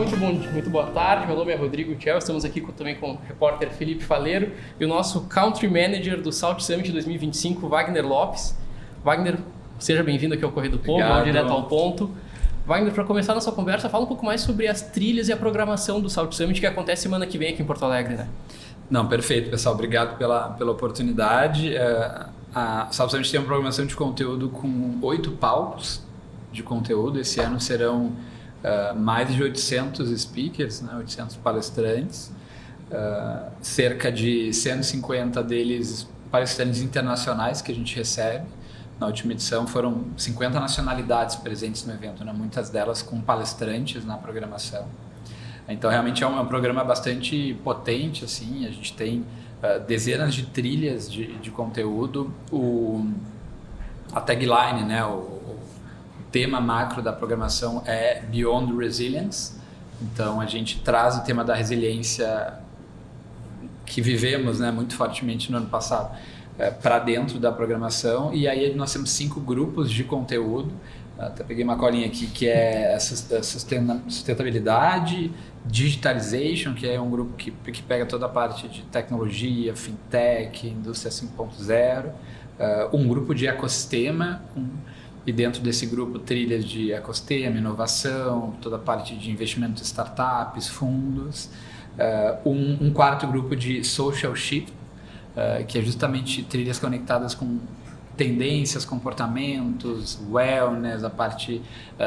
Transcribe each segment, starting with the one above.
muito boa tarde. Meu nome é Rodrigo Tchel, estamos aqui também com o repórter Felipe Faleiro e o nosso Country Manager do South Summit 2025, Wagner Lopes. Wagner, seja bem-vindo aqui ao Correio do Povo, vamos direto ao ponto. Wagner, para começar a nossa conversa, fala um pouco mais sobre as trilhas e a programação do South Summit que acontece semana que vem aqui em Porto Alegre, né? Não, perfeito, pessoal. Obrigado pela oportunidade. A South Summit tem uma programação de conteúdo com 8 palcos de conteúdo. Esse ano serão mais de 800 speakers, né, 800 palestrantes, cerca de 150 deles palestrantes internacionais que a gente recebe. Na última edição foram 50 nacionalidades presentes no evento, né, muitas delas com palestrantes na programação. Então realmente é um programa bastante potente, assim. A gente tem dezenas de trilhas de conteúdo. A tagline, né, o tema macro da programação é Beyond Resilience. Então a gente traz o tema da resiliência que vivemos, né, muito fortemente no ano passado para dentro da programação. E aí nós temos 5 grupos de conteúdo. Até peguei uma colinha aqui que é sustentabilidade, digitalization, que é um grupo que pega toda a parte de tecnologia, fintech, indústria 5.0, um grupo de ecossistema, e dentro desse grupo trilhas de ecossistema, inovação, toda a parte de investimento de startups, fundos, um quarto grupo de social shift, que é justamente trilhas conectadas com tendências, comportamentos, wellness, a parte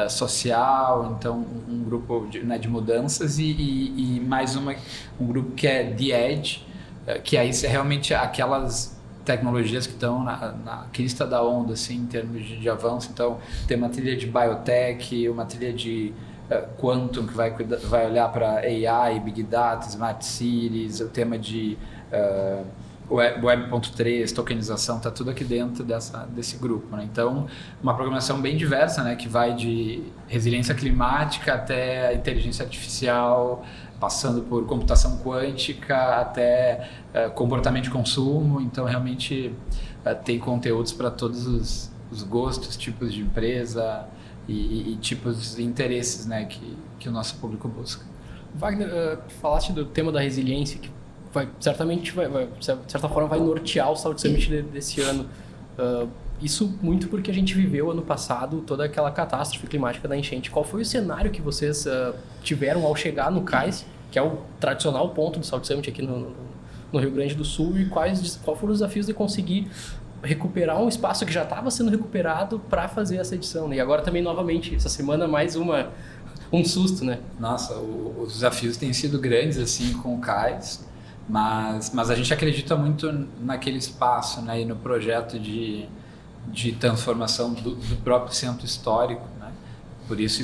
social. Então um grupo de mudanças e mais um grupo que é The Edge, que aí é realmente aquelas tecnologias que estão na crista da onda, assim, em termos de avanço. Então tem uma trilha de biotech, uma trilha de quantum que vai olhar para AI, Big Data, Smart Cities, o tema de Web.3, tokenização, está tudo aqui dentro desse grupo, né? Então, uma programação bem diversa, né, que vai de resiliência climática até inteligência artificial, passando por computação quântica até comportamento de consumo. Então, realmente tem conteúdos para todos os gostos, tipos de empresa e tipos de interesses, né, que o nosso público busca. Wagner, falaste do tema da resiliência, que certamente de certa forma vai nortear o South Summit desse ano. Isso muito porque a gente viveu ano passado toda aquela catástrofe climática da enchente. Qual foi o cenário que vocês tiveram ao chegar no CAIS, que é o tradicional ponto do South Summit aqui no Rio Grande do Sul, e qual foram os desafios de conseguir recuperar um espaço que já estava sendo recuperado para fazer essa edição, né? E agora também, novamente, essa semana mais um susto, né? Nossa, os desafios têm sido grandes, assim, com o CAIS. Mas a gente acredita muito naquele espaço, né, e no projeto de transformação do próprio centro histórico, né? Por isso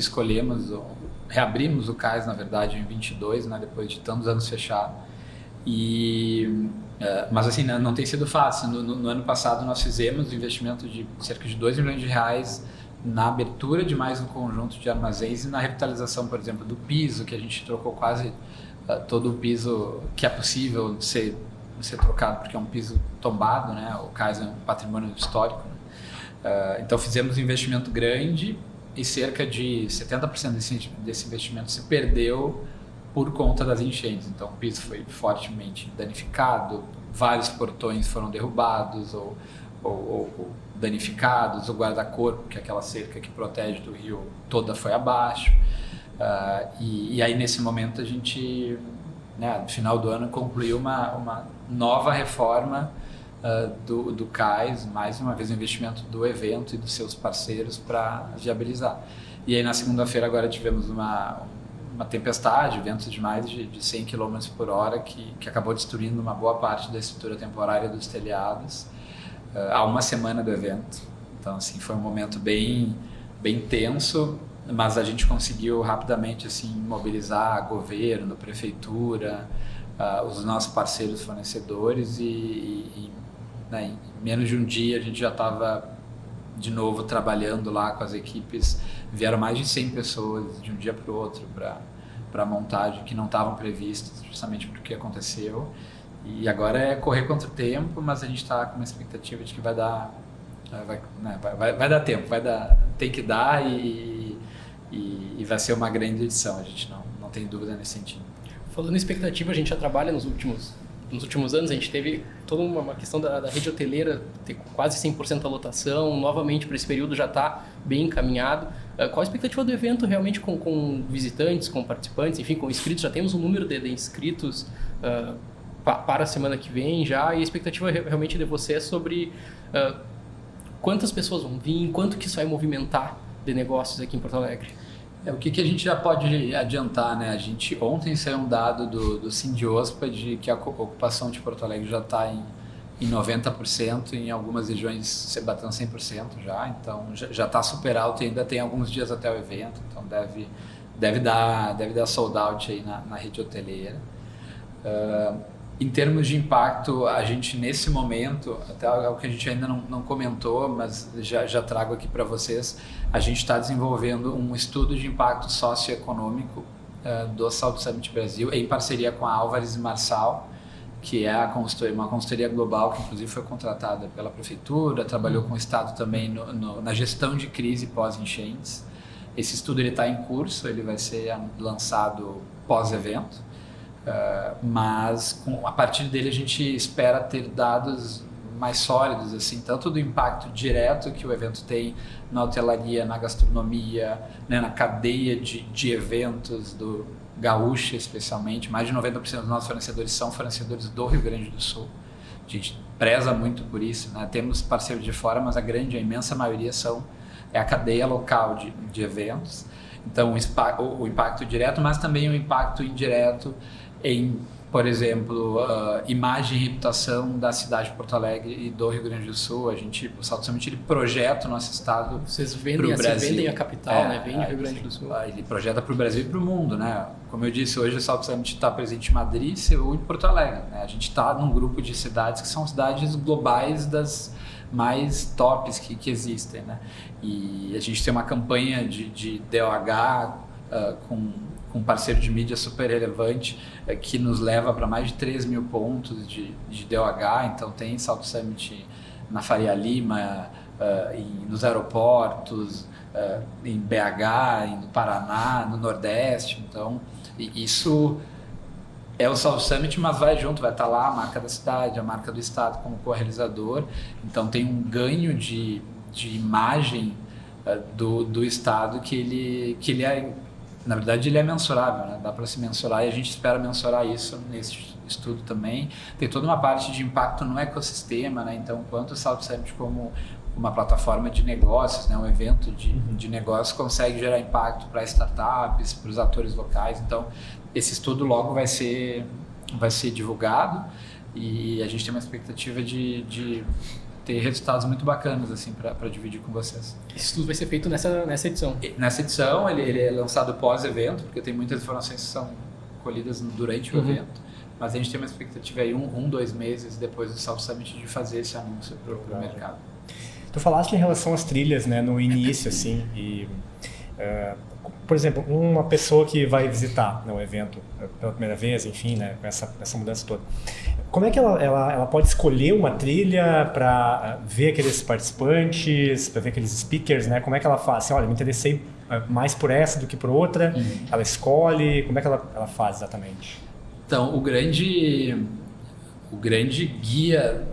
reabrimos o CAIS, na verdade, em 22, né, depois de tantos anos fechado. Mas assim, não tem sido fácil. No ano passado nós fizemos um investimento de cerca de R$2 milhões na abertura de mais um conjunto de armazéns e na revitalização, por exemplo, do piso, que a gente trocou quase todo o piso que é possível ser trocado, porque é um piso tombado, né? O CAIS é um patrimônio histórico, né? Então fizemos um investimento grande e cerca de 70% desse investimento se perdeu por conta das enchentes. Então o piso foi fortemente danificado, vários portões foram derrubados ou danificados, o guarda-corpo, que é aquela cerca que protege do rio, toda foi abaixo. E aí nesse momento a gente, né, no final do ano, concluiu uma nova reforma do CAIS, mais uma vez o investimento do evento e dos seus parceiros para viabilizar. E aí na segunda-feira agora tivemos uma tempestade, ventos de mais de 100 km por hora que acabou destruindo uma boa parte da estrutura temporária dos telhados há uma semana do evento. Então assim, foi um momento bem tenso, mas a gente conseguiu rapidamente, assim, mobilizar governo, prefeitura, os nossos parceiros fornecedores né, em menos de um dia a gente já estava de novo trabalhando lá com as equipes. Vieram mais de 100 pessoas de um dia para o outro para a montagem, que não estavam previstas justamente porque aconteceu. E agora é correr contra o tempo, mas a gente está com uma expectativa de que vai dar tempo, tem que dar e vai ser uma grande edição. A gente não tem dúvida nesse sentido. Falando em expectativa, a gente já trabalha nos últimos anos, a gente teve toda uma questão da rede hoteleira ter quase 100% a lotação, novamente para esse período já está bem encaminhado. Qual a expectativa do evento realmente com visitantes, com participantes, enfim, com inscritos? Já temos um número de inscritos para a semana que vem já, e a expectativa realmente de você é sobre quantas pessoas vão vir, quanto que isso vai movimentar de negócios aqui em Porto Alegre. O que a gente já pode adiantar, né? Ontem saiu um dado do Sindiospa de que a ocupação de Porto Alegre já está em 90%, em algumas regiões se batendo 100% já, então já está super alto e ainda tem alguns dias até o evento, então deve dar sold out aí na rede hoteleira. Em termos de impacto, a gente nesse momento, até algo que a gente ainda não comentou, mas já trago aqui para vocês, a gente está desenvolvendo um estudo de impacto socioeconômico do South Summit Brasil, em parceria com a Álvares e Marçal, que é uma consultoria global que inclusive foi contratada pela prefeitura, trabalhou com o Estado também na gestão de crise pós-enchentes. Esse estudo está em curso, ele vai ser lançado pós-evento. Mas a partir dele a gente espera ter dados mais sólidos, assim, tanto do impacto direto que o evento tem na hotelaria, na gastronomia, né, na cadeia de eventos do Gaúcha especialmente. Mais de 90% dos nossos fornecedores são fornecedores do Rio Grande do Sul. A gente preza muito por isso, né? Temos parceiros de fora, mas a imensa maioria é a cadeia local de eventos. Então o impacto direto, mas também o impacto indireto em, por exemplo, imagem e reputação da cidade de Porto Alegre e do Rio Grande do Sul. O South Summit ele projeta o nosso estado para o Brasil. Vendem a capital, né? Vende o Rio Grande do Sul. Ele projeta para o Brasil e para o mundo, né? Como eu disse, hoje o South Summit está presente em Madrid, Seul e Porto Alegre, né? A gente está num grupo de cidades que são cidades globais das mais tops que existem, né? E a gente tem uma campanha de DOH com um parceiro de mídia super relevante que nos leva para mais de 3 mil pontos de DOH. Então tem South Summit na Faria Lima, nos aeroportos, em BH, no Paraná, no Nordeste. Então isso é o South Summit, mas vai estar lá a marca da cidade, a marca do estado como co-realizador. Então tem um ganho de imagem do estado que ele é, na verdade, ele é mensurável, né? Dá para se mensurar e a gente espera mensurar isso nesse estudo também. Tem toda uma parte de impacto no ecossistema, né? Então, quanto o South Summit como uma plataforma de negócios, né? Um evento de negócios consegue gerar impacto para startups, para os atores locais. Então, esse estudo logo vai ser divulgado e a gente tem uma expectativa de ter resultados muito bacanas assim para dividir com vocês. Esse estudo vai ser feito nessa edição? Nessa edição, ele é lançado pós-evento, porque tem muitas informações que são colhidas durante o evento, mas a gente tem uma expectativa aí 2 meses depois do South Summit de fazer esse anúncio para o mercado. Tu falaste em relação às trilhas, né, no início, assim, e por exemplo, uma pessoa que vai visitar, né, o evento pela primeira vez, enfim, né, com essa mudança toda, como é que ela pode escolher uma trilha para ver aqueles participantes, para ver aqueles speakers, né? Como é que ela faz? Assim, olha, me interessei mais por essa do que por outra, ela escolhe, como é que ela faz exatamente? Então, o grande guia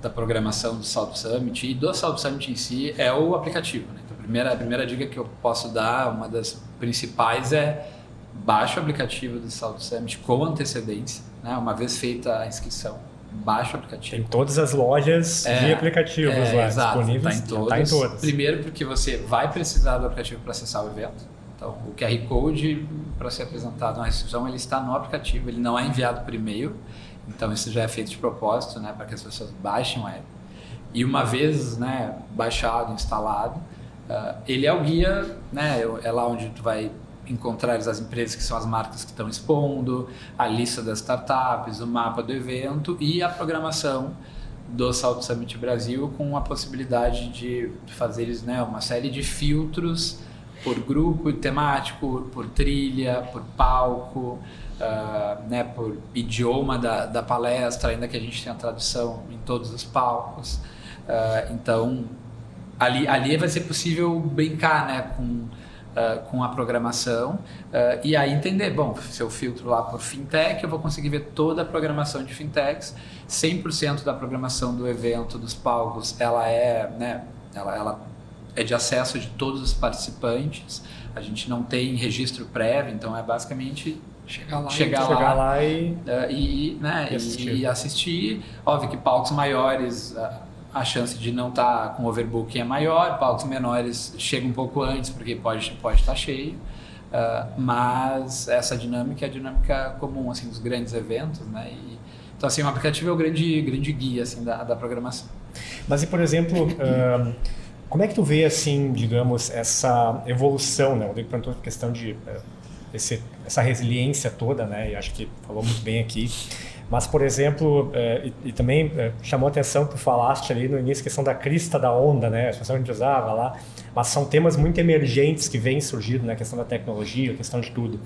da programação do South Summit e do South Summit em si é o aplicativo, né? Então, a primeira dica que eu posso dar, uma das principais é baixe o aplicativo do South Summit com antecedência, né? Uma vez feita a inscrição, baixe o aplicativo. Tem todas as lojas de aplicativos lá disponíveis. Está em todas. Primeiro porque você vai precisar do aplicativo para acessar o evento. Então, o QR Code para ser apresentado na recepção, ele está no aplicativo, ele não é enviado por e-mail. Então, isso já é feito de propósito, né, para que as pessoas baixem o app. E uma vez, né, baixado, instalado, ele é o guia, né, é lá onde tu vai encontrar as empresas que são as marcas que estão expondo, a lista das startups, o mapa do evento e a programação do South Summit Brasil, com a possibilidade de fazer, né, uma série de filtros por grupo temático, por trilha, por palco, né, por idioma da palestra, ainda que a gente tenha tradução em todos os palcos. Então, ali vai ser possível brincar, né, com a programação, e aí entender, bom, se eu filtro lá por fintech, eu vou conseguir ver toda a programação de fintechs, 100% da programação do evento, dos palcos, ela é, né, ela é de acesso de todos os participantes, a gente não tem registro prévio, então é basicamente chegar lá e assistir. Óbvio que palcos maiores, a chance de não estar com overbooking é maior, palcos menores chega um pouco antes, porque pode estar cheio, mas essa dinâmica é a dinâmica comum assim, dos grandes eventos, né? Então, assim, o aplicativo é o grande guia assim, da programação. Mas, e por exemplo, como é que tu vê, assim, digamos, essa evolução, né? Eu digo para a questão de essa resiliência toda, né? E acho que falou muito bem aqui. Mas, por exemplo, e também chamou a atenção que tu falaste ali no início, a questão da crista da onda, né? A expressão que a gente usava lá. Mas são temas muito emergentes que vêm surgindo, né? A questão da tecnologia, a questão de tudo.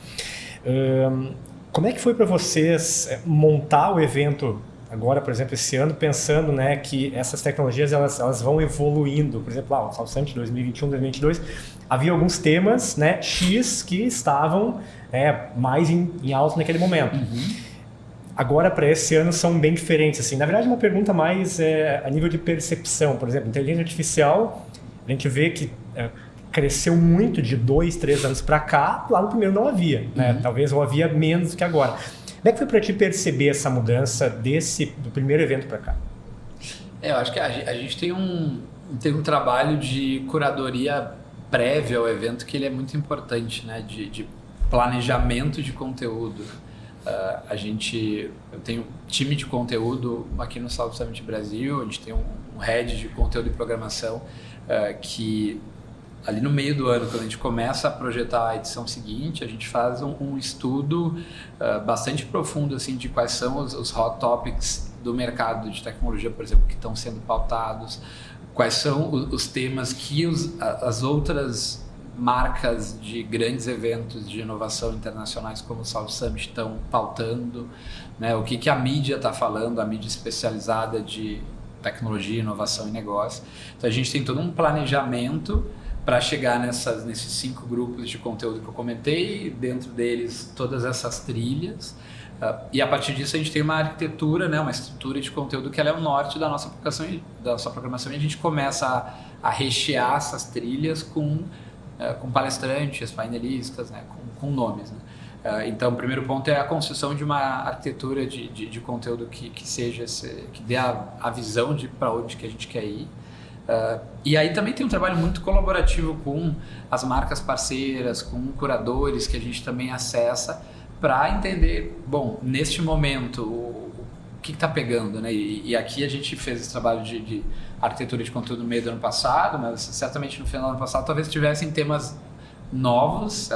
Como é que foi para vocês montar o evento agora, por exemplo, esse ano, pensando, né, que essas tecnologias elas vão evoluindo? Por exemplo, o South Summit 2021, 2022, havia alguns temas, né, X que estavam mais em alta naquele momento. Agora, para esse ano, são bem diferentes. Assim. Na verdade, uma pergunta mais a nível de percepção. Por exemplo, inteligência artificial, a gente vê que cresceu muito de 2, 3 anos para cá. Lá no primeiro não havia, né? Talvez ou havia menos do que agora. Como é que foi para ti perceber essa mudança do primeiro evento para cá? Eu acho que a gente tem um trabalho de curadoria prévia ao evento que ele é muito importante, né? De planejamento de conteúdo. Eu tenho um time de conteúdo aqui no South Summit Brasil, a gente tem um head de conteúdo e programação que ali no meio do ano, quando a gente começa a projetar a edição seguinte, a gente faz um estudo bastante profundo assim, de quais são os hot topics do mercado de tecnologia, por exemplo, que estão sendo pautados, quais são os temas que as outras marcas de grandes eventos de inovação internacionais como o South Summit estão pautando, né? O que a mídia está falando, a mídia especializada de tecnologia, inovação e negócio. Então a gente tem todo um planejamento para chegar nesses 5 grupos de conteúdo que eu comentei, dentro deles todas essas trilhas, e a partir disso a gente tem uma arquitetura, né, uma estrutura de conteúdo que ela é o norte da nossa programação, e a gente começa a rechear essas trilhas com palestrantes, painelistas, né, com nomes. Né? Então, o primeiro ponto é a construção de uma arquitetura de conteúdo que seja que dê a visão de para onde que a gente quer ir. E aí também tem um trabalho muito colaborativo com as marcas parceiras, com curadores que a gente também acessa para entender, bom, neste momento o que está pegando, né? E aqui a gente fez esse trabalho de arquitetura de conteúdo no meio do ano passado, mas certamente no final do ano passado talvez tivessem temas novos,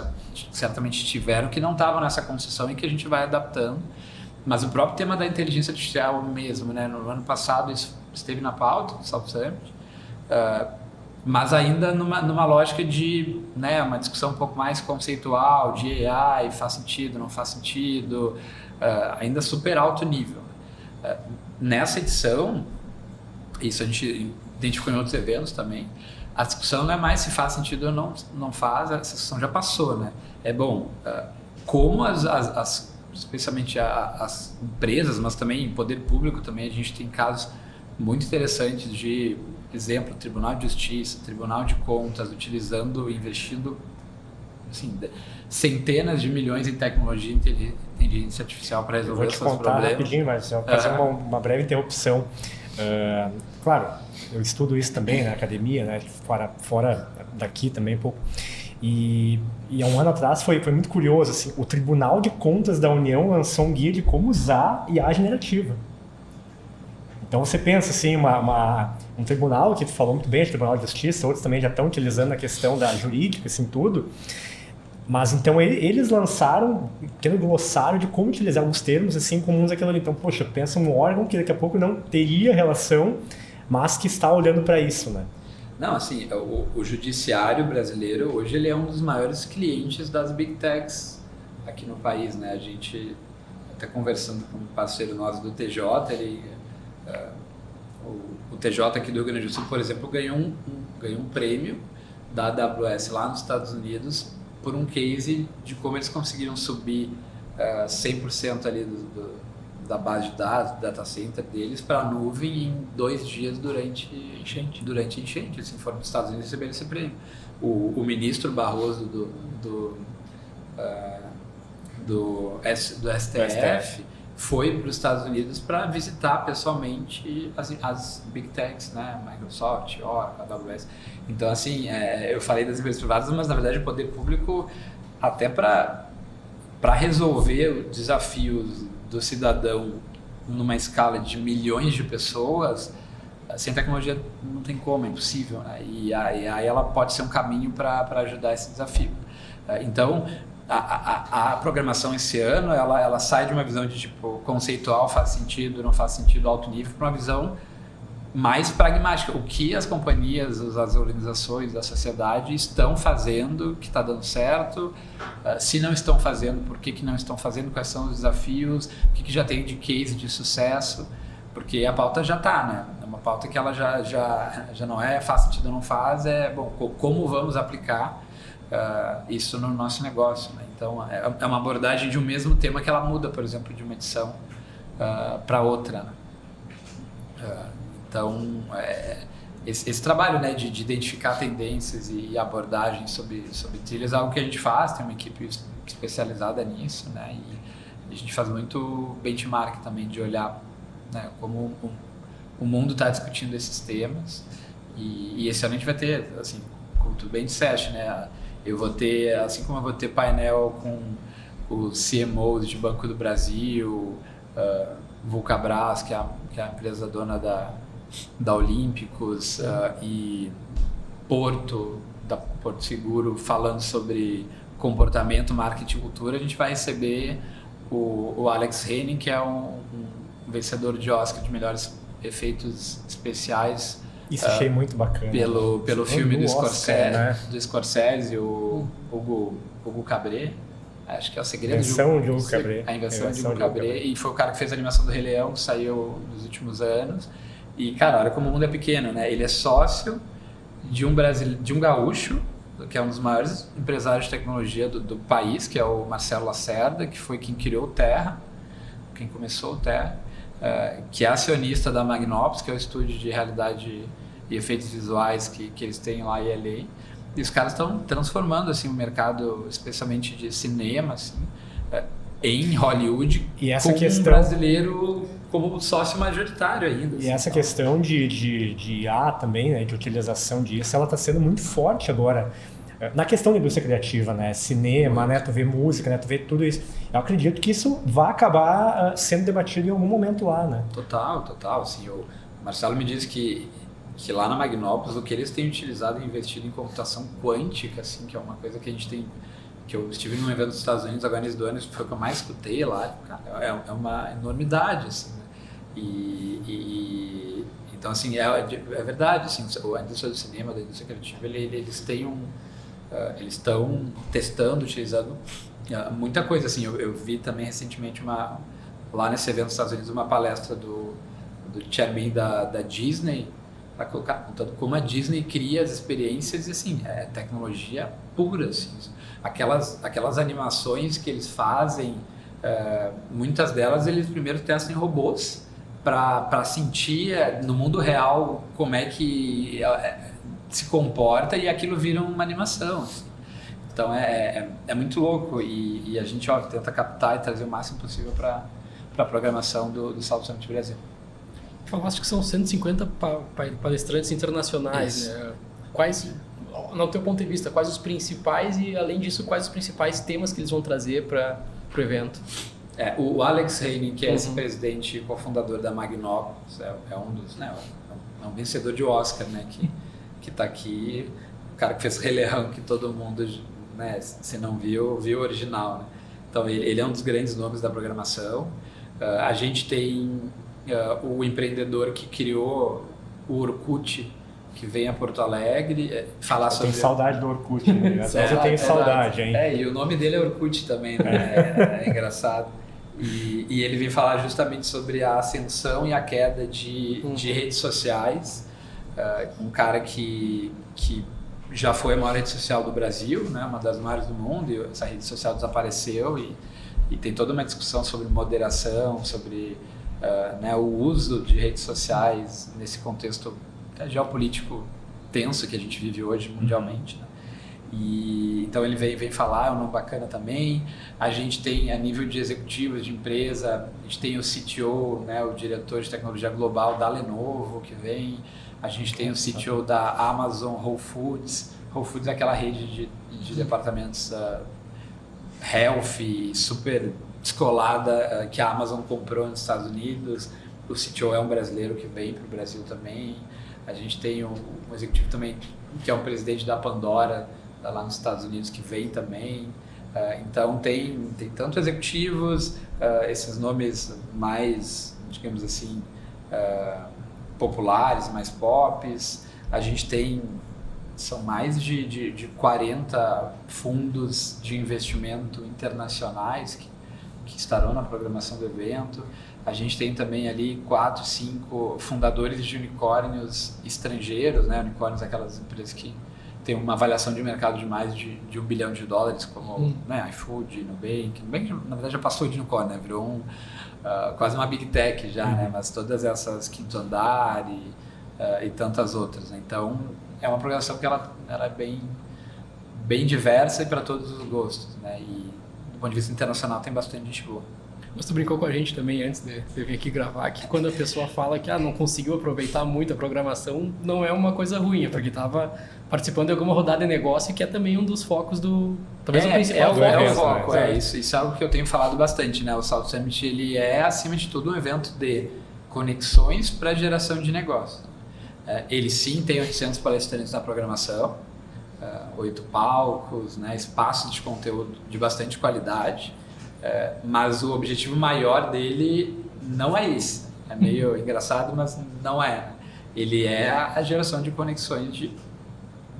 certamente tiveram, que não estavam nessa concessão e que a gente vai adaptando. Mas o próprio tema da inteligência artificial mesmo, né? No ano passado isso esteve na pauta do South Summit, mas ainda numa lógica de, né, uma discussão um pouco mais conceitual, de AI, faz sentido, não faz sentido, ainda super alto nível. Nessa edição, isso a gente identificou em outros eventos também, a discussão não é mais se faz sentido ou não faz, essa discussão já passou, né? É bom, como especialmente as empresas, mas também em poder público também, a gente tem casos muito interessantes de, exemplo, Tribunal de Justiça, Tribunal de Contas, investindo assim, centenas de milhões em tecnologia e inteligência artificial para resolver esses problemas. Vou te contar rapidinho, mas vou fazer uma breve interrupção. Claro, eu estudo isso também na academia, né, fora daqui também um pouco. E há um ano atrás foi muito curioso, assim, o Tribunal de Contas da União lançou um guia de como usar IA generativa. Então você pensa assim, um tribunal que tu falou muito bem, o Tribunal de Justiça, outros também já estão utilizando a questão da jurídica, assim, tudo. Mas então eles lançaram um pequeno glossário de como utilizar alguns termos assim comuns àquilo ali. Então, poxa, pensa um órgão que daqui a pouco não teria relação, mas que está olhando para isso, né? Não, assim, o judiciário brasileiro hoje ele é um dos maiores clientes das Big Techs aqui no país, né? A gente até conversando com um parceiro nosso do TJ, o TJ aqui do Rio Grande do Sul, por exemplo, ganhou um prêmio da AWS lá nos Estados Unidos por um case de como eles conseguiram subir 100% ali da base de dados, do data center deles para a nuvem em 2 dias durante a enchente. Assim, foram nos Estados Unidos receber esse prêmio. O ministro Barroso do STF foi para os Estados Unidos para visitar pessoalmente as Big Techs, né? Microsoft, Oracle, AWS. Então, assim, eu falei das empresas privadas, mas na verdade o poder público, até para resolver os desafios do cidadão numa escala de milhões de pessoas, sem tecnologia não tem como, é impossível, né? E aí ela pode ser um caminho para ajudar esse desafio. Então, a programação esse ano, ela sai de uma visão de tipo conceitual, faz sentido, não faz sentido, alto nível, para uma visão mais pragmática. O que as companhias, as organizações da sociedade estão fazendo que está dando certo, se não estão fazendo, por que não estão fazendo, quais são os desafios, o que já tem de case de sucesso, porque a pauta já está, né? É uma pauta que ela já não faz sentido ou não faz, como vamos aplicar isso no nosso negócio, né? Então é uma abordagem de um mesmo tema que ela muda, por exemplo, de uma edição para outra, né? Então esse trabalho, né, de identificar tendências e abordagens sobre trilhas é algo que a gente faz, tem uma equipe especializada nisso, né? E a gente faz muito benchmark também, de olhar, né, como o mundo está discutindo esses temas, e esse ano a gente vai ter, assim, como tu bem disseste, né? Eu vou ter, assim como eu vou ter painel com os CMOs de Banco do Brasil, Vulcabras, que é a empresa dona da Olímpicos, e Porto Seguro, falando sobre comportamento, marketing e cultura, a gente vai receber o Alex Henning, que é um vencedor de Oscar de melhores efeitos especiais. Isso achei muito bacana. Pelo filme do Scorsese, né? do Scorsese, o Hugo Cabret. Acho que é o segredo de Hugo Cabret. A invenção de Hugo Cabret. E foi o cara que fez a animação do Rei Leão, que saiu nos últimos anos. E, cara, olha como o mundo é pequeno, né? Ele é sócio de um gaúcho, que é um dos maiores empresários de tecnologia do país, que é o Marcelo Lacerda, que foi quem criou o Terra, quem começou o Terra, que é acionista da Magnopus, que é o estúdio de realidade e efeitos visuais que eles têm lá em LA. E os caras estão transformando, assim, o mercado, especialmente de cinema, assim, em Hollywood, e essa com questão... um brasileiro como sócio majoritário ainda. E assim, essa questão de IA também, né, de utilização disso, ela está sendo muito forte agora. Na questão da indústria criativa, né, cinema, né, tu vê música, né, tu vê tudo isso. Eu acredito que isso vai acabar sendo debatido em algum momento lá, né? Total. Assim, o Marcelo me disse que lá na Magnopus o que eles têm utilizado e investido em computação quântica, assim, que é uma coisa que a gente tem, que eu estive num evento dos Estados Unidos agora nesse ano, foi o que eu mais escutei lá, cara, é uma enormidade, assim, né? Então, assim, é verdade, assim, a indústria do cinema, da indústria criativa, eles estão testando, utilizando muita coisa, assim. Eu vi também recentemente lá nesse evento dos Estados Unidos uma palestra do chairman da Disney, contando como a Disney cria as experiências, e assim, é tecnologia pura, assim. Aquelas animações que eles fazem, muitas delas eles primeiro testam em robôs para sentir no mundo real como é que se comporta, e aquilo vira uma animação, assim. Então é muito louco, e a gente tenta captar e trazer o máximo possível para a programação do Salto Summit Brasil. Falaste que são 150 palestrantes internacionais, né? Quais, no teu ponto de vista, quais os principais, e além disso, quais os principais temas que eles vão trazer para o evento? O Alex Henning, que é esse presidente e cofundador da Magnopus, é um dos, né, é um vencedor de Oscar, né, que está aqui, o cara que fez Rei Leão, que todo mundo, né, se não viu o original, né? Então ele é um dos grandes nomes da programação. A gente tem o empreendedor que criou o Orkut, que vem a Porto Alegre falar sobre... Eu tenho saudade do Orkut, né? Eu tenho saudade, hein? E o nome dele é Orkut também, né? É engraçado. E ele vem falar justamente sobre a ascensão e a queda de redes sociais. Um cara que já foi a maior rede social do Brasil, né, uma das maiores do mundo, e essa rede social desapareceu e tem toda uma discussão sobre moderação, sobre né, o uso de redes sociais nesse contexto geopolítico tenso que a gente vive hoje mundialmente, né? E então ele vem falar, é um nome bacana também. A gente tem a nível de executivos de empresa, a gente tem o CTO, né, o diretor de tecnologia global da Lenovo que vem, a gente tem o CTO da Amazon Whole Foods. Whole Foods é aquela rede de departamentos health super descolada que a Amazon comprou nos Estados Unidos. O CTO é um brasileiro que vem para o Brasil também. A gente tem um executivo também que é um presidente da Pandora lá nos Estados Unidos que vem também. Então tem tanto executivos, esses nomes mais, digamos assim, populares, mais pops. A gente tem, são mais de 40 fundos de investimento internacionais que estarão na programação do evento. A gente tem também ali 4, 5 fundadores de unicórnios estrangeiros, né? Unicórnios, aquelas empresas que têm uma avaliação de mercado de mais de $1 bilhão, como né, iFood, Nubank. Nubank, na verdade, já passou de unicórnio, né? Virou quase uma big tech já, né? Mas todas essas Quinto Andar e tantas outras, né? Então, é uma programação que ela é bem diversa e para todos os gostos, né? E do ponto de vista internacional tem bastante gente boa. Mas tu brincou com a gente também antes de vir aqui gravar, que quando a pessoa fala que não conseguiu aproveitar muito a programação, não é uma coisa ruim, é porque estava participando de alguma rodada de negócio, que é também um dos focos do... Talvez o principal foco. É o foco, isso é algo que eu tenho falado bastante, né? O South Summit, ele é, acima de tudo, um evento de conexões para geração de negócio. Ele sim tem 800 palestrantes na programação, 8 palcos, né? Espaços de conteúdo de bastante qualidade, mas o objetivo maior dele não é esse. É meio engraçado, mas não é. Ele é a geração de conexões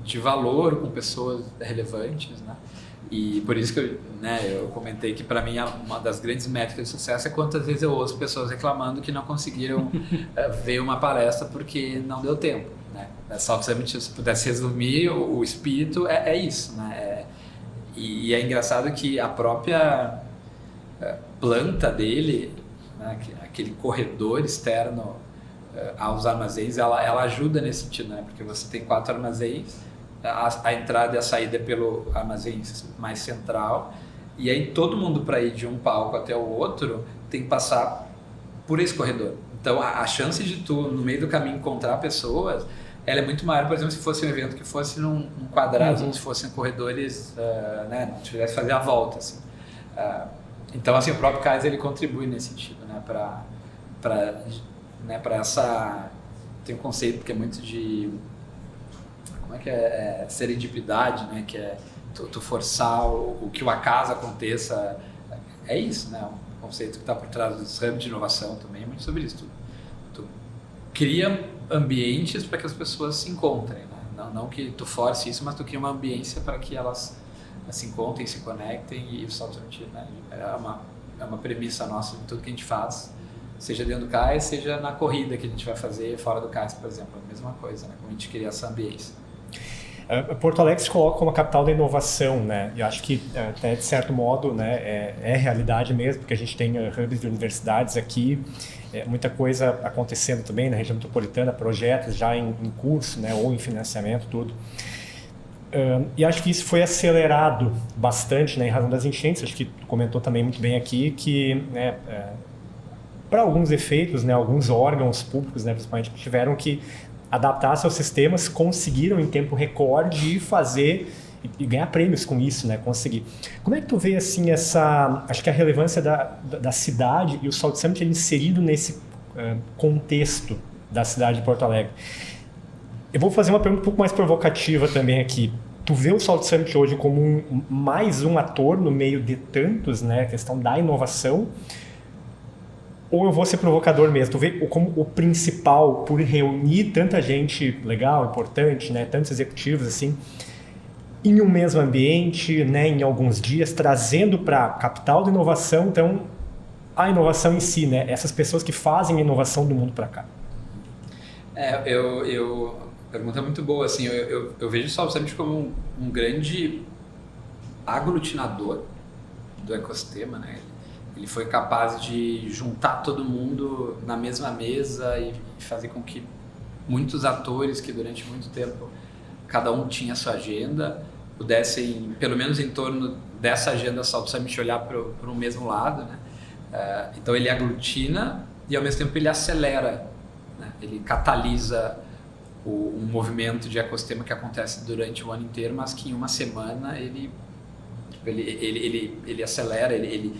de valor com pessoas relevantes, né? E por isso que eu comentei que para mim uma das grandes métricas de sucesso é quantas vezes eu ouço pessoas reclamando que não conseguiram ver uma palestra porque não deu tempo, né? South Summit, se pudesse resumir, o espírito é isso, né? E é engraçado que a própria planta dele, né, aquele corredor externo aos armazéns, ela ajuda nesse sentido, né? Porque você tem 4 armazéns, a entrada e a saída é pelo armazém mais central, e aí todo mundo, para ir de um palco até o outro, tem que passar por esse corredor. Então a chance de tu, no meio do caminho, encontrar pessoas, ela é muito maior, por exemplo, se fosse um evento que fosse num quadrado, ou se fossem corredores, né, não tivesse que fazer a volta, assim. Então, assim, o próprio Kaiser, ele contribui nesse sentido, né, para essa... Tem um conceito que é muito de... Como é que é? Serendipidade, né, que é tu forçar o que o acaso aconteça. É isso, né, um conceito que está por trás dos hubs de inovação também, é muito sobre isso. Tu cria ambientes para que as pessoas se encontrem, né? Não que tu force isso, mas tu cria uma ambiência para que elas se encontrem, se conectem, e o South Summit, né, é uma premissa nossa de tudo que a gente faz, seja dentro do CAIS, seja na corrida que a gente vai fazer fora do CAIS, por exemplo, a mesma coisa, né, como a gente cria essa ambiência. Porto Alegre se coloca como a capital da inovação, né? E acho que até de certo modo, né, é realidade mesmo, porque a gente tem hubs de universidades aqui, muita coisa acontecendo também na região metropolitana, projetos já em curso, né, ou em financiamento, tudo. E acho que isso foi acelerado bastante, né, em razão das enchentes. Acho que tu comentou também muito bem aqui que, né, para alguns efeitos, né, alguns órgãos públicos, né, principalmente, tiveram que adaptar seus sistemas, conseguiram em tempo recorde fazer e ganhar prêmios com isso, né, conseguir. Como é que tu vê assim acho que a relevância da cidade e o South Summit inserido nesse contexto da cidade de Porto Alegre? Eu vou fazer uma pergunta um pouco mais provocativa também aqui. Tu vê o South Summit hoje como mais um ator no meio de tantos, né, a questão da inovação? Ou eu vou ser provocador mesmo? Tu vê como o principal por reunir tanta gente legal, importante, né, tantos executivos assim, em um mesmo ambiente, né, em alguns dias, trazendo para a capital da inovação, então, a inovação em si, né, essas pessoas que fazem a inovação do mundo para cá? Pergunta muito boa, assim, eu vejo o South Summit como um grande aglutinador do ecossistema, né? Ele foi capaz de juntar todo mundo na mesma mesa e fazer com que muitos atores que durante muito tempo cada um tinha a sua agenda pudessem, pelo menos em torno dessa agenda South Summit, olhar para o mesmo lado, né? Então ele aglutina e ao mesmo tempo ele acelera, né? Ele catalisa um movimento de ecossistema que acontece durante o ano inteiro, mas que em uma semana ele acelera, ele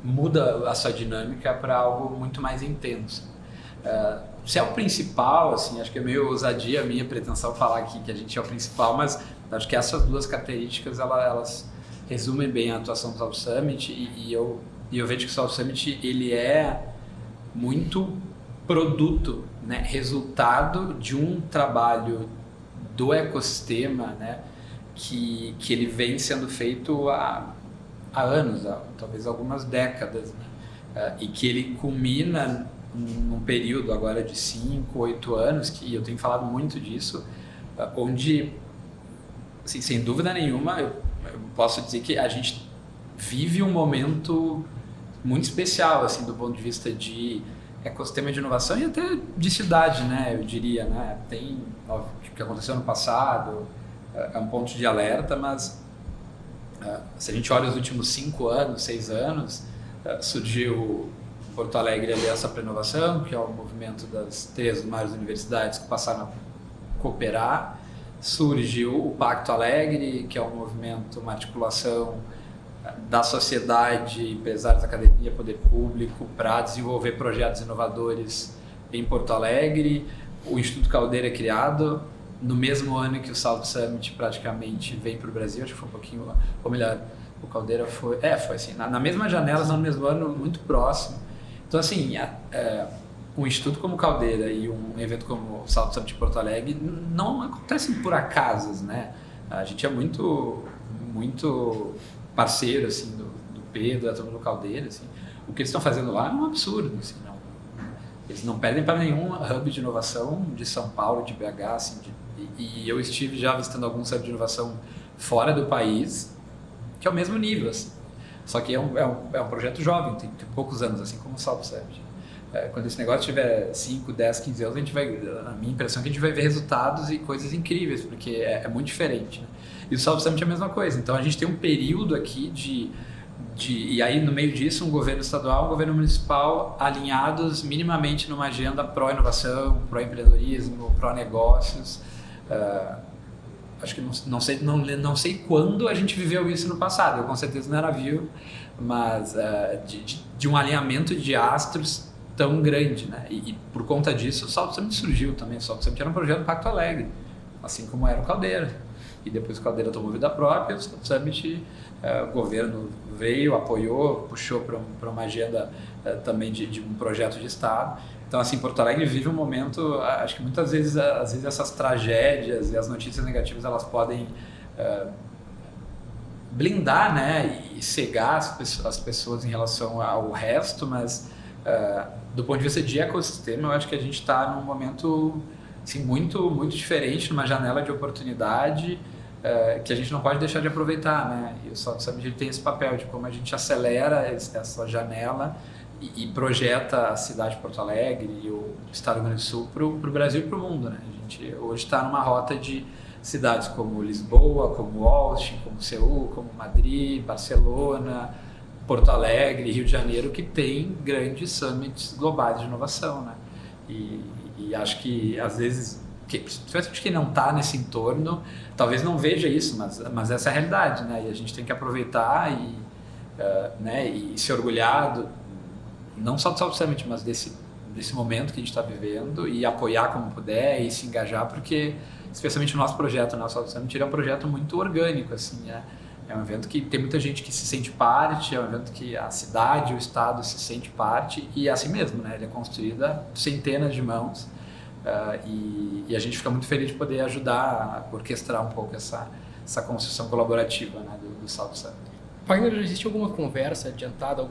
muda a sua dinâmica para algo muito mais intenso. Se é o principal, assim, acho que é meio ousadia a minha pretensão falar aqui que a gente é o principal, mas acho que essas duas características elas resumem bem a atuação do South Summit e eu vejo que o South Summit ele é muito produto, né, resultado de um trabalho do ecossistema, né, que ele vem sendo feito há anos, talvez algumas décadas, né, e que ele culmina num período agora de 5, 8 anos, que eu tenho falado muito disso, onde, assim, sem dúvida nenhuma, eu posso dizer que a gente vive um momento muito especial, assim, do ponto de vista de ecossistema de inovação e até de cidade, né, eu diria, né, tem o que aconteceu no passado, é um ponto de alerta, mas se a gente olha os últimos 5 anos, 6 anos, surgiu Porto Alegre Aliança para a Inovação, que é o movimento das 3 maiores universidades que passaram a cooperar. Surgiu o Pacto Alegre, que é um movimento, uma articulação da sociedade, empresários, academia, poder público, para desenvolver projetos inovadores em Porto Alegre. O Instituto Caldeira é criado no mesmo ano que o South Summit praticamente vem para o Brasil, acho que foi um pouquinho, ou melhor, o Caldeira foi assim, na mesma janela, no mesmo ano, muito próximo. Então, assim, um instituto como o Caldeira e um evento como o South Summit de Porto Alegre não acontecem por acasos, né? A gente é muito parceiro, assim, do Pedro, da turma do Caldeira, assim. O que eles estão fazendo lá é um absurdo, assim, não. Eles não perdem para nenhum hub de inovação de São Paulo, de BH, assim, e eu estive já visitando alguns hubs de inovação fora do país, que é o mesmo nível, assim. Só que é um projeto jovem, tem poucos anos, assim como o South Summit. Quando esse negócio tiver 5, 10, 15 anos, a minha impressão é que a gente vai ver resultados e coisas incríveis, porque é muito diferente, né? E o South Summit é a mesma coisa. Então a gente tem um período aqui e aí no meio disso um governo estadual, um governo municipal alinhados minimamente numa agenda pró-inovação, pró-empreendedorismo, pró-negócios. Acho que não sei quando a gente viveu isso no passado, eu com certeza não era vivo, mas de um alinhamento de astros tão grande, né? E por conta disso o South Summit surgiu também. O South Summit era um projeto do Pacto Alegre, assim como era o Caldeira. E depois o Caldeira tomou vida própria, o South Summit, o governo veio, apoiou, puxou para uma agenda também de um projeto de Estado. Então, assim, Porto Alegre vive um momento, acho que muitas vezes, às vezes essas tragédias e as notícias negativas, elas podem blindar, né, e cegar as pessoas em relação ao resto, mas do ponto de vista de ecossistema, eu acho que a gente está num momento, assim, muito, muito diferente, numa janela de oportunidade que a gente não pode deixar de aproveitar, né? E o South Summit tem esse papel de como a gente acelera essa janela e projeta a cidade de Porto Alegre e o estado do Rio Grande do Sul para o Brasil e para o mundo, né? A gente hoje está numa rota de cidades como Lisboa, como Austin, como Seul, como Madrid, Barcelona, Porto Alegre, Rio de Janeiro, que tem grandes summits globais de inovação, né? E acho que às vezes principalmente quem não está nesse entorno talvez não veja isso, mas essa é a realidade, né? E a gente tem que aproveitar né, e se orgulhar não só do South Summit, mas desse momento que a gente está vivendo e apoiar como puder e se engajar, porque especialmente o nosso projeto, o nosso South Summit, ele é um projeto muito orgânico, assim, é um evento que tem muita gente que se sente parte, é um evento que a cidade, o estado se sente parte e é assim mesmo, né? Ele é construído a centenas de mãos. E a gente fica muito feliz de poder ajudar a orquestrar um pouco essa construção colaborativa, né, do South Summit. Wagner, já existe alguma conversa adiantada,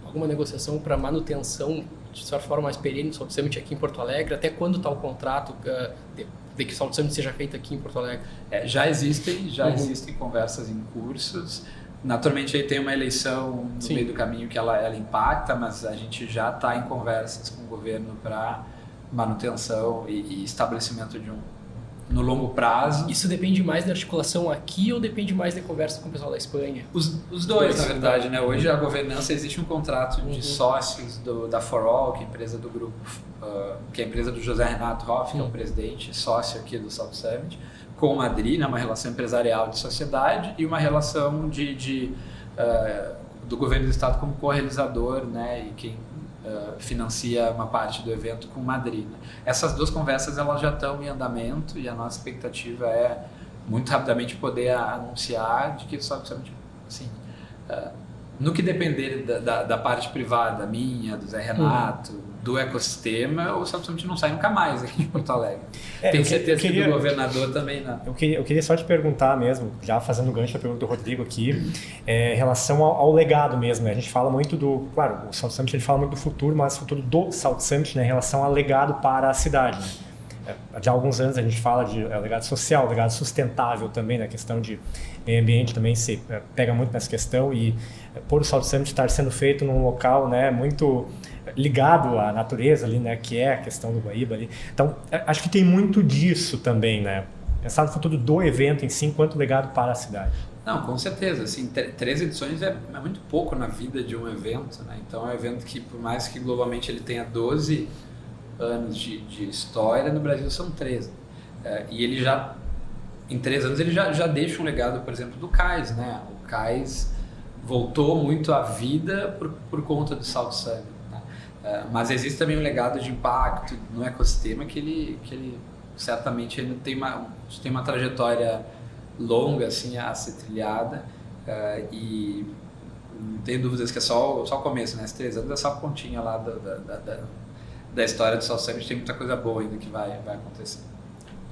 alguma negociação para manutenção de certa forma, mais perene no South Summit aqui em Porto Alegre? Até quando está o contrato de que o South Summit seja feito aqui em Porto Alegre? Já existem conversas em cursos. Naturalmente aí tem uma eleição no Sim. meio do caminho que ela impacta, mas a gente já está em conversas com o governo para manutenção e estabelecimento de no longo prazo. Isso depende mais da articulação aqui ou depende mais da conversa com o pessoal da Espanha? Os dois, na verdade, né? Hoje a governança, existe um contrato de sócios da For All, que é a empresa do grupo, que é a empresa do José Renato Hoff, que é o presidente, sócio aqui do South Summit, com Madrid, né? Uma relação empresarial de sociedade e uma relação do governo do estado como co-realizador, né? E quem financia uma parte do evento com Madrid. Né? Essas duas conversas elas já estão em andamento e a nossa expectativa é muito rapidamente poder anunciar de que o South Summit, assim, no que depender da parte privada, minha, do Zé Renato, do ecossistema, o South Summit não sai nunca mais aqui de Porto Alegre. Tenho certeza que do governador também não. Eu queria só te perguntar mesmo, já fazendo gancho da pergunta do Rodrigo aqui, em relação ao legado mesmo. Né? A gente fala muito claro, o South Summit ele fala muito do futuro, mas o futuro do South Summit, né, em relação ao legado para a cidade. Né? Já há alguns anos a gente fala de legado social, legado sustentável também, na questão de meio ambiente também se pega muito nessa questão e por o South Summit estar sendo feito num local, né, muito ligado à natureza ali, né, que é a questão do Guaíba ali. Então, acho que tem muito disso também, né? Pensar no futuro do evento em si, enquanto legado para a cidade. Não, com certeza. Assim, 3 edições é muito pouco na vida de um evento, né? Então, é um evento que, por mais que globalmente ele tenha 12 anos de história, no Brasil são 13. E ele já, em 3 anos, ele já deixa um legado, por exemplo, do CAIS, né? O CAIS voltou muito à vida por conta do South Summit. Mas existe também um legado de impacto no ecossistema que ele certamente ele tem uma trajetória longa assim, a ser trilhada e não tenho dúvidas que é só o começo, né? Esses 3 anos é só a pontinha lá da história do South Summit, tem muita coisa boa ainda que vai acontecer.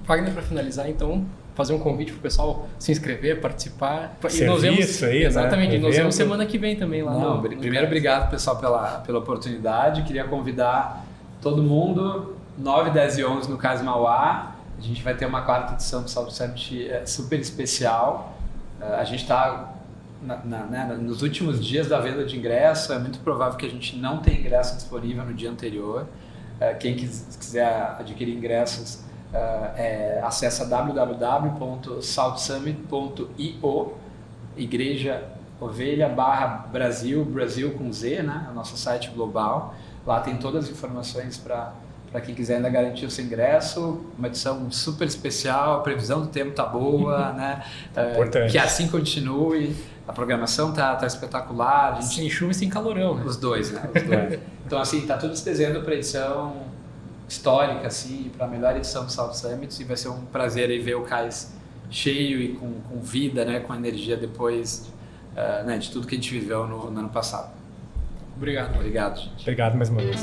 Wagner, para finalizar, então, fazer um convite para o pessoal se inscrever, participar. Serviço e nos vemos, aí, exatamente, né? Nos vemos semana que vem também lá. Não, primeiro, obrigado, pessoal, pela oportunidade. Queria convidar todo mundo, 9, 10 e 11 no Cais Mauá. A gente vai ter uma 4ª edição do South Summit super especial. A gente está nos últimos dias da venda de ingresso. É muito provável que a gente não tenha ingresso disponível no dia anterior. Quem quiser adquirir ingressos, acessa www.southsummit.io, Igreja Ovelha /Brasil, Brasil com Z, né? É o nosso site global. Lá tem todas as informações para quem quiser ainda garantir o seu ingresso. Uma edição super especial, a previsão do tempo tá boa, né? Importante. Que assim continue. A programação tá espetacular. A gente... Sem chuva e sem calorão, né? Os dois, né? Os dois. Então, assim, tá tudo se desenhando para edição histórica, assim, para a melhor edição do South Summit, e vai ser um prazer aí ver o cais cheio e com vida, né, com energia depois de tudo que a gente viveu no ano passado. Obrigado. Obrigado, gente. Obrigado mais uma vez.